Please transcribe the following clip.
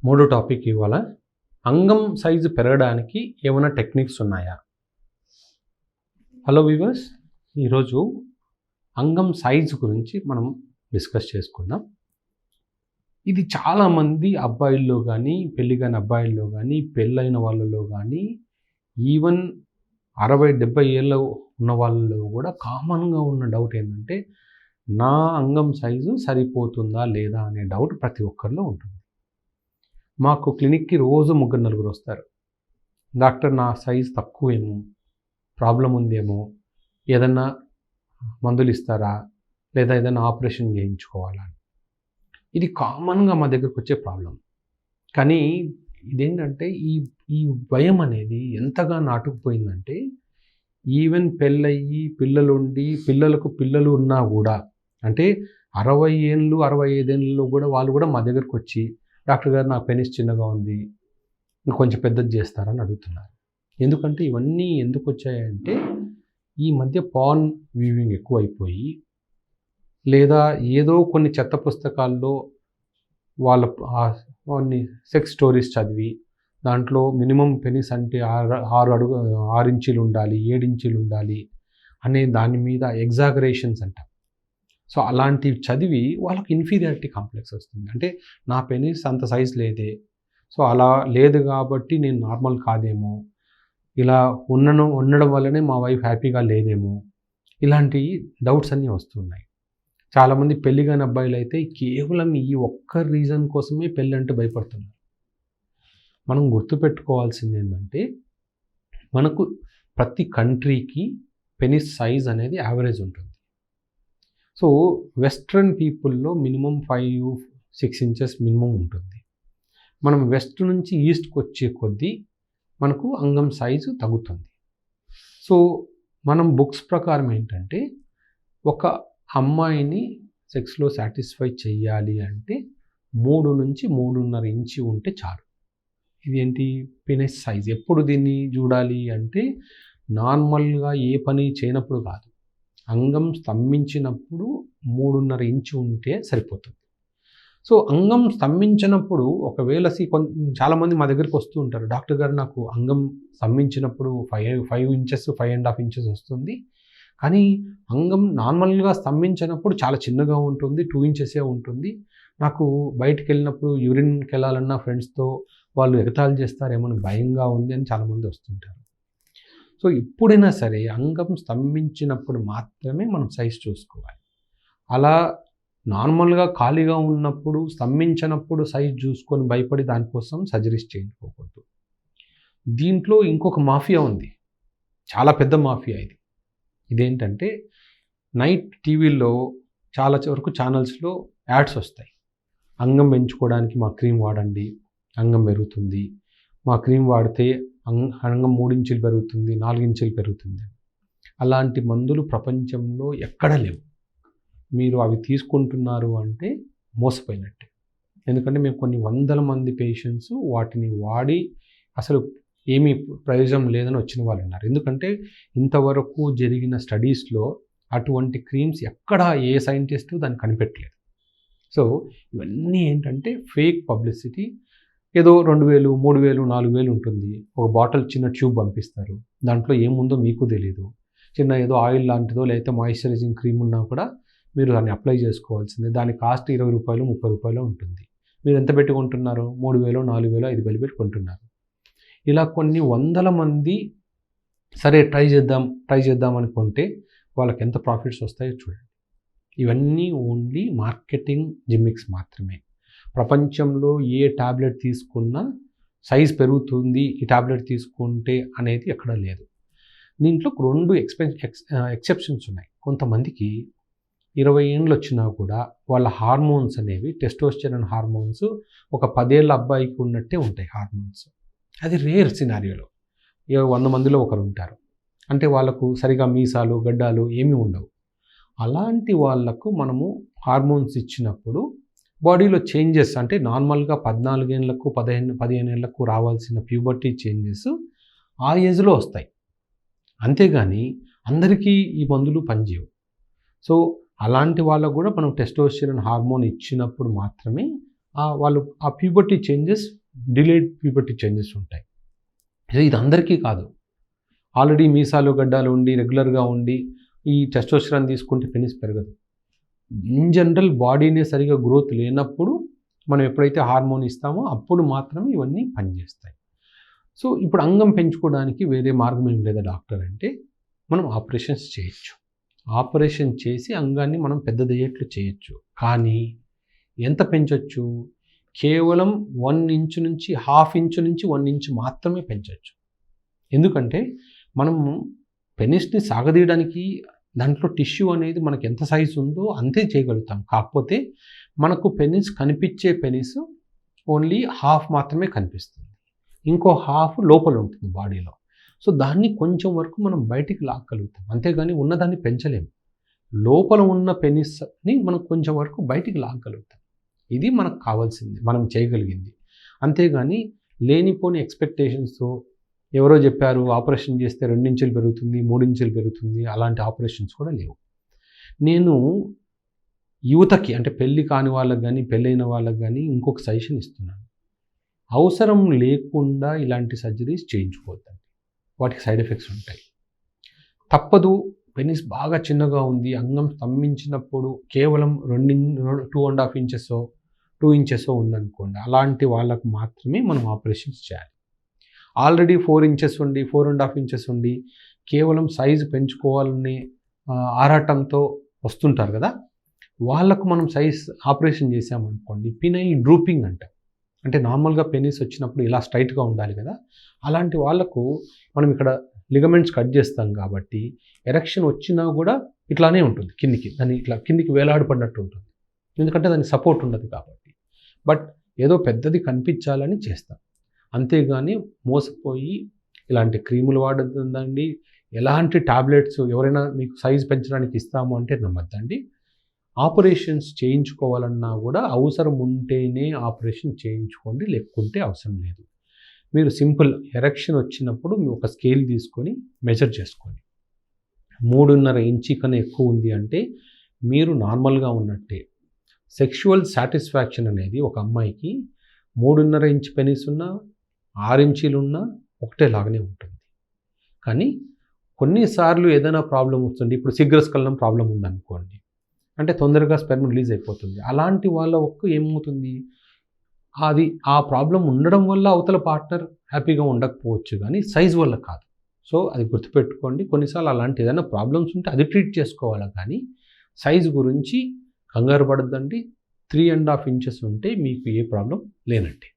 మూడో టాపిక్ ఇవాళ అంగం సైజు పెరగడానికి ఏమైనా టెక్నిక్స్ ఉన్నాయా? హలో వ్యూవర్స్, ఈరోజు అంగం సైజు గురించి మనం డిస్కస్ చేసుకుందాం. ఇది చాలామంది అబ్బాయిల్లో కానీ, పెళ్ళి కాని అబ్బాయిల్లో కానీ, పెళ్ళైన వాళ్ళలో కానీ, ఈవెన్ 60-70 ఏళ్ళు ఉన్న వాళ్ళలో కూడా కామన్గా ఉన్న డౌట్ ఏంటంటే, నా అంగం సైజు సరిపోతుందా లేదా అనే డౌట్ ప్రతి ఒక్కరిలో ఉంటుంది. మాకు క్లినిక్కి రోజు 3-4 వస్తారు. డాక్టర్, నా సైజు తక్కువేమో, ప్రాబ్లం ఉందేమో, ఏదన్నా మందులు ఇస్తారా, లేదా ఏదైనా ఆపరేషన్ చేయించుకోవాలా? ఇది కామన్గా మా దగ్గరకు వచ్చే ప్రాబ్లం. కానీ ఇదేంటంటే ఈ భయం అనేది ఎంతగా నాటుకుపోయిందంటే, ఈవెన్ పెళ్ళయ్యి పిల్లలుండి పిల్లలకు పిల్లలు ఉన్నా కూడా, అంటే 60 ఏళ్ళు 65 ఏళ్ళలో కూడా వాళ్ళు కూడా మా దగ్గరకు వచ్చి, డాక్టర్ గారు నా పెనిస్ చిన్నగా ఉంది, కొంచెం పెద్దది చేస్తారని అడుగుతున్నారు. ఎందుకంటే ఇవన్నీ ఎందుకు వచ్చాయంటే, ఈ మధ్య పార్న్ వ్యూవింగ్ ఎక్కువైపోయి, లేదా ఏదో కొన్ని చెత్త పుస్తకాల్లో వాళ్ళ కొన్ని సెక్స్ స్టోరీస్ చదివి, దాంట్లో మినిమం పెనిస్ అంటే 6 ఇంచులు ఉండాలి, 7 ఇంచులు ఉండాలి అనే దాని మీద ఎగ్జాగరేషన్స్ అంట. సో అలాంటివి చదివి వాళ్ళకి ఇన్ఫీరియారిటీ కాంప్లెక్స్ వస్తుంది. అంటే నా పెనిస్ అంత సైజ్ లేదే, సో అలా లేదు కాబట్టి నేను నార్మల్ కాదేమో, ఇలా ఉండడం వల్లనే మా వైఫ్ హ్యాపీగా లేదేమో, ఇలాంటి డౌట్స్ అన్నీ వస్తున్నాయి. చాలామంది పెళ్లి కాని అబ్బాయిలు అయితే కేవలం ఈ ఒక్క రీజన్ కోసమే పెళ్ళి అంటే భయపడుతున్నారు. మనం గుర్తుపెట్టుకోవాల్సింది ఏంటంటే, మనకు ప్రతి కంట్రీకి పెనిస్ సైజ్ అనేది యావరేజ్ ఉంటుంది. సో వెస్ట్రన్ పీపుల్లో మినిమం 5-6 ఇంచెస్ మినిమం ఉంటుంది. మనం వెస్ట్ నుంచి ఈస్ట్కి వచ్చే కొద్దీ మనకు అంగం సైజు తగ్గుతుంది. సో మనం బుక్స్ ప్రకారం ఏంటంటే, ఒక అమ్మాయిని సెక్స్లో సాటిస్ఫై చేయాలి అంటే 3 నుంచి 3.5 ఇంచు ఉంటే చాలు. ఇదేంటి పెనిస్ సైజ్? ఎప్పుడు దీన్ని చూడాలి అంటే, నార్మల్గా ఏ పని చేయనప్పుడు కాదు, అంగం స్తంభించినప్పుడు 3.5 ఇంచు ఉంటే సరిపోతుంది. సో అంగం స్తంభించినప్పుడు ఒకవేళ చాలామంది మా దగ్గరికి వస్తూ ఉంటారు, డాక్టర్ గారు నాకు అంగం స్తంభించినప్పుడు 5 ఇంచెస్ 5.5 ఇంచెస్ వస్తుంది, కానీ అంగం నార్మల్గా స్తంభించినప్పుడు చాలా చిన్నగా ఉంటుంది, 2 ఇంచెసే ఉంటుంది. నాకు బయటికి వెళ్ళినప్పుడు యూరిన్కి వెళ్ళాలన్నా ఫ్రెండ్స్తో వాళ్ళు ఎగతాళి చేస్తారేమో భయంగా ఉంది అని చాలామంది వస్తుంటారు. సో ఎప్పుడైనా సరే అంగం స్తంభించినప్పుడు మాత్రమే మనం సైజ్ చూసుకోవాలి. అలా నార్మల్గా ఖాళీగా ఉన్నప్పుడు, స్తంభించినప్పుడు సైజ్ చూసుకొని భయపడి దానికోసం సర్జరీస్ చేయించుకోకూడదు. దీంట్లో ఇంకొక మాఫియా ఉంది, చాలా పెద్ద మాఫియా ఇది. ఇదేంటంటే, నైట్ టీవీల్లో చాలా వరకు ఛానల్స్లో యాడ్స్ వస్తాయి. అంగం పెంచుకోవడానికి మా క్రీమ్ వాడండి, అంగం పెరుగుతుంది, మా క్రీమ్ వాడితే అంగం 3 ఇంచులు పెరుగుతుంది, 4 ఇంచులు పెరుగుతుంది. అలాంటి మందులు ప్రపంచంలో ఎక్కడా లేవు. మీరు అవి తీసుకుంటున్నారు అంటే మోసపోయినట్టే. ఎందుకంటే మేము కొన్ని వందల మంది పేషెంట్స్ వాటిని వాడి అసలు ఏమీ ప్రయోజనం లేదని వచ్చిన వాళ్ళు ఉన్నారు. ఎందుకంటే ఇంతవరకు జరిగిన స్టడీస్లో అటువంటి క్రీమ్స్ ఎక్కడా ఏ సైంటిస్టు దాన్ని కనిపెట్టలేదు. సో ఇవన్నీ ఏంటంటే ఫేక్ పబ్లిసిటీ. ఏదో 2,000, 3,000, 4,000 ఉంటుంది. ఒక బాటిల్ చిన్న ట్యూబ్ పంపిస్తారు, దాంట్లో ఏముందో మీకు తెలియదు. చిన్న ఏదో ఆయిల్ లాంటిదో లేకపోతే మాయిశ్చరైజింగ్ క్రీమ్ ఉన్నా కూడా మీరు దాన్ని అప్లై చేసుకోవాల్సిందే. దాని కాస్ట్ 20 రూపాయలు 30 రూపాయలు ఉంటుంది. మీరు ఎంత పెట్టి కొంటున్నారు? 3,000, 4,000, 5,000 పెట్టి కొంటున్నారు. ఇలా కొన్ని వందల మంది సరే ట్రై చేద్దాం అనుకుంటే వాళ్ళకి ఎంత ప్రాఫిట్స్ వస్తాయో చూడండి. ఇవన్నీ ఓన్లీ మార్కెటింగ్ జిమ్మిక్స్ మాత్రమే. ప్రపంచంలో ఏ ట్యాబ్లెట్ తీసుకున్నా సైజ్ పెరుగుతుంది, ఈ ట్యాబ్లెట్ తీసుకుంటే అనేది ఎక్కడ లేదు. దీంట్లో 2 ఎక్సెప్షన్స్ ఉన్నాయి. కొంతమందికి 20 ఏళ్ళు వచ్చినా కూడా వాళ్ళ హార్మోన్స్ అనేవి, టెస్టోస్టెరాన్ హార్మోన్స్ ఒక 10 ఏళ్ళ అబ్బాయికి ఉన్నట్టే ఉంటాయి హార్మోన్స్. అది రేర్ సినారియోలో 100 మందిలో ఒకరు ఉంటారు. అంటే వాళ్ళకు సరిగా మీసాలు గడ్డాలు ఏమీ ఉండవు. అలాంటి వాళ్లకు మనము హార్మోన్స్ ఇచ్చినప్పుడు బాడీలో చేంజెస్, అంటే నార్మల్గా 14 ఏళ్ళకు 15 ఏళ్ళకు రావాల్సిన ప్యూబర్టీ చేంజెస్ ఆ ఏజ్లో వస్తాయి. అంతేగాని అందరికీ ఈ మందులు పనిచేయవు. సో అలాంటి వాళ్ళకు కూడా మనం టెస్టోస్టెరాన్ హార్మోన్ ఇచ్చినప్పుడు మాత్రమే వాళ్ళు ఆ puberty changes delayed puberty changes ఉంటాయి. ఇది అందరికీ కాదు. ఆల్రెడీ మీసాలు గడ్డాలు ఉండి రెగ్యులర్గా ఉండి ఈ టెస్టోస్టెరాన్ తీసుకుంటే పెనిస్ పెరగదు. ఇన్ జనరల్ బాడీనే సరిగా గ్రోత్ లేనప్పుడు మనం ఎప్పుడైతే హార్మోన్ ఇస్తామో అప్పుడు మాత్రమే ఇవన్నీ పనిచేస్తాయి. సో ఇప్పుడు అంగం పెంచుకోవడానికి వేరే మార్గం ఏం లేదా డాక్టర్ అంటే మనం ఆపరేషన్స్ చేయొచ్చు. ఆపరేషన్ చేసి అంగాన్ని మనం పెద్దదయ్యేట్లు చేయొచ్చు. కానీ ఎంత పెంచొచ్చు? కేవలం 1 ఇంచు నుంచి ½ ఇంచు నుంచి 1 ఇంచు మాత్రమే పెంచవచ్చు. ఎందుకంటే మనము పెనిస్ని సాగదీయడానికి దాంట్లో టిష్యూ అనేది మనకి ఎంత సైజు ఉందో అంతే చేయగలుగుతాం. కాకపోతే మనకు పెనిస్ కనిపించే పెనిస్ ఓన్లీ ½ మాత్రమే కనిపిస్తుంది. ఇంకో ½ లోపల ఉంటుంది బాడీలో. సో దాన్ని కొంచెం వరకు మనం బయటికి లాక్కగలుగుతాం. అంతేగాని ఉన్నదాన్ని పెంచలేము. లోపల ఉన్న పెనిస్ని మనం కొంచెం వరకు బయటికి లాక్కగలుగుతాం. ఇది మనకు కావాల్సింది, మనం చేయగలిగింది. అంతేగాని లేనిపోని ఎక్స్పెక్టేషన్స్తో ఎవరో చెప్పారు ఆపరేషన్ చేస్తే 2 ఇంచులు పెరుగుతుంది, 3 ఇంచులు పెరుగుతుంది, అలాంటి ఆపరేషన్స్ కూడా లేవు. నేను యువతకి అంటే పెళ్ళి కాని వాళ్ళకి కానీ పెళ్ళైన వాళ్ళకి కానీ ఇంకొక సజెషన్ ఇస్తున్నాను. అవసరం లేకుండా ఇలాంటి సర్జరీస్ చేయించుకోవద్దండి. వాటికి సైడ్ ఎఫెక్ట్స్ ఉంటాయి. తప్పదు, పెనిస్ బాగా చిన్నగా ఉంది, అంగం స్తంభించినప్పుడు కేవలం 2.5 ఇంచెసో 2 ఇంచెసో ఉందనుకోండి, అలాంటి వాళ్ళకు మాత్రమే మనం ఆపరేషన్స్ చేయాలి. ఆల్రెడీ 4 ఇంచెస్ ఉండి 4.5 ఇంచెస్ ఉండి కేవలం సైజు పెంచుకోవాలని ఆరాటంతో వస్తుంటారు కదా, వాళ్ళకు మనం సైజ్ ఆపరేషన్ చేసామనుకోండి పినైల్ డ్రూపింగ్ అంటాం. అంటే నార్మల్గా పెనిస్ వచ్చినప్పుడు ఇలా స్ట్రైట్గా ఉండాలి కదా, అలాంటి వాళ్ళకు మనం ఇక్కడ లిగమెంట్స్ కట్ చేస్తాం కాబట్టి ఎరెక్షన్ వచ్చినా కూడా ఇట్లానే ఉంటుంది, కిందికి దాన్ని ఇట్లా కిందికి వేలాడపడినట్టు ఉంటుంది. ఎందుకంటే దానికి సపోర్ట్ ఉండదు కాబట్టి. బట్ ఏదో పెద్దది కనిపించాలని చేస్తాం. అంతేగాని మోసపోయి ఇలాంటి క్రీములు వాడద్దండి, ఎలాంటి టాబ్లెట్స్ ఎవరైనా మీకు సైజ్ పెంచడానికి ఇస్తాము అంటే నమ్మద్దండి. ఆపరేషన్స్ చేయించుకోవాలన్నా కూడా అవసరం ఉంటేనే ఆపరేషన్ చేయించుకోండి, లేకుంటే అవసరం లేదు. మీరు సింపుల్ ఎరెక్షన్ వచ్చినప్పుడు మీరు ఒక స్కేల్ తీసుకొని మెజర్ చేసుకోండి. 3.5 ఇంచి కన్నా ఎక్కువ ఉంది అంటే మీరు నార్మల్గా ఉన్నట్టే. సెక్షువల్ సాటిస్ఫాక్షన్ అనేది ఒక అమ్మాయికి 3.5 ఇంచ్ పెనిస్ ఉన్నా 6 ఇంచీలు ఉన్నా ఒకటేలాగానే ఉంటుంది. కానీ కొన్నిసార్లు ఏదైనా ప్రాబ్లం వస్తుంది. ఇప్పుడు శీఘ్రస్ఖలనం ప్రాబ్లం ఉందనుకోండి, అంటే తొందరగా స్పెర్మ్ రిలీజ్ అయిపోతుంది. అలాంటి వాళ్ళకు ఏమవుతుంది, అది ఆ ప్రాబ్లం ఉండడం వల్ల అవతల పార్ట్నర్ హ్యాపీగా ఉండకపోవచ్చు, కానీ సైజ్ వల్ల కాదు. సో అది గుర్తుపెట్టుకోండి. కొన్నిసార్లు అలాంటి ఏదైనా ప్రాబ్లమ్స్ ఉంటే అది ట్రీట్ చేసుకోవాలి, కానీ సైజు గురించి కంగారు పడద్దండి. 3.5 ఇంచెస్ ఉంటే మీకు ఏ ప్రాబ్లం లేనట్టే.